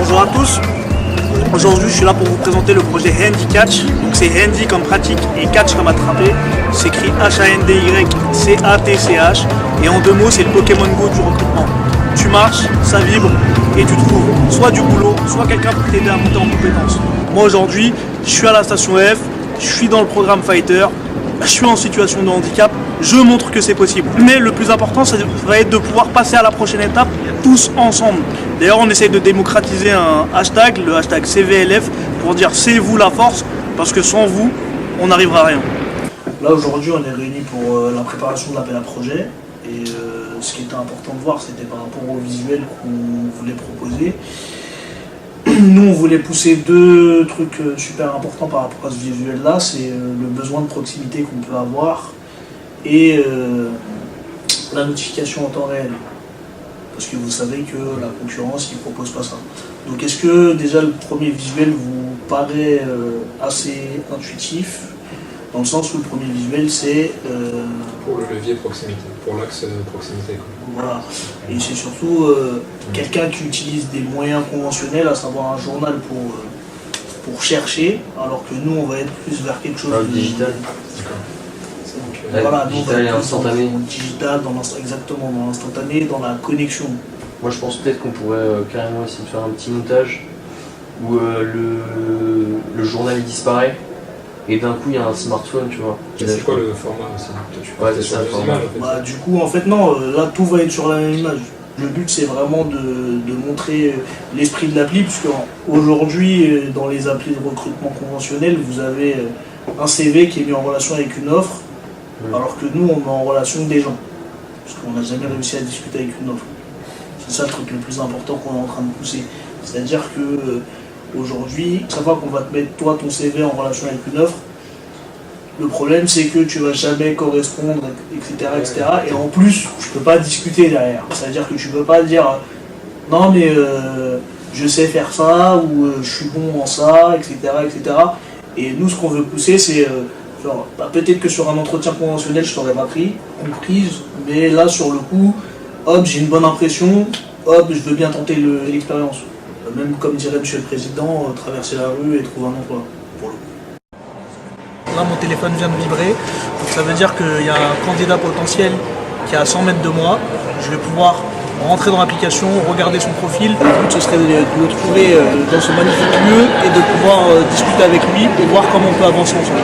Bonjour à tous. Aujourd'hui, je suis là pour vous présenter le projet Handy Catch. Donc c'est Handy comme pratique et Catch comme attraper. C'est écrit Handycatch. Et en deux mots, c'est le Pokémon Go du recrutement. Tu marches, ça vibre et tu trouves soit du boulot, soit quelqu'un pour t'aider à monter en compétences. Moi aujourd'hui, je suis à la station F, je suis dans le programme Fighter, je suis en situation de handicap, je montre que c'est possible. Mais le plus important, ça va être de pouvoir passer à la prochaine étape tous ensemble. D'ailleurs, on essaye de démocratiser un hashtag, le hashtag CVLF, pour dire c'est vous la force, parce que sans vous, on n'arrivera à rien. Là aujourd'hui, on est réunis pour la préparation de l'appel à projet. Et ce qui était important de voir, c'était par rapport au visuel qu'on voulait proposer. Nous, on voulait pousser deux trucs super importants par rapport à ce visuel-là. C'est le besoin de proximité qu'on peut avoir et la notification en temps réel. Parce que vous savez que la concurrence, ils ne propose pas ça. Donc est-ce que déjà le premier visuel vous paraît assez intuitif ? Dans le sens où le premier visuel, c'est... pour le levier proximité, pour l'axe proximité. Voilà. Et c'est surtout quelqu'un qui utilise des moyens conventionnels, à savoir un journal pour chercher, alors que nous, on va être plus vers quelque chose de digital. Voilà, digital et instantané. Dans le digital, exactement, dans l'instantané, dans la connexion. Moi, je pense peut-être qu'on pourrait carrément essayer de faire un petit montage où le journal disparaît. Et d'un coup, il y a un smartphone, tu vois. C'est quoi le format aussi? Ouais, c'est ça le format. Bah, du coup, en fait, non, là, tout va être sur la même image. Le but, c'est vraiment de montrer l'esprit de l'appli, puisque aujourd'hui, dans les applis de recrutement conventionnels, vous avez un CV qui est mis en relation avec une offre, alors que nous, on met en relation des gens. Parce qu'on n'a jamais réussi à discuter avec une offre. C'est ça le truc le plus important qu'on est en train de pousser. C'est-à-dire que aujourd'hui, chaque fois qu'on va te mettre toi ton CV en relation avec une offre, le problème c'est que tu vas jamais correspondre, etc. Et en plus, tu peux pas discuter derrière. C'est-à-dire que tu peux pas dire non mais je sais faire ça ou je suis bon en ça, etc. Et nous, ce qu'on veut pousser, c'est peut-être que sur un entretien conventionnel, je t'aurais pas comprise, mais là sur le coup, hop, j'ai une bonne impression, hop, je veux bien tenter l'expérience. Même comme dirait Monsieur le Président, traverser la rue et trouver un emploi, pour le coup. Là, mon téléphone vient de vibrer, donc ça veut dire qu'il y a un candidat potentiel qui est à 100 mètres de moi. Je vais pouvoir rentrer dans l'application, regarder son profil. Le but, ce serait de le trouver dans ce magnifique lieu et de pouvoir discuter avec lui et voir comment on peut avancer ensemble.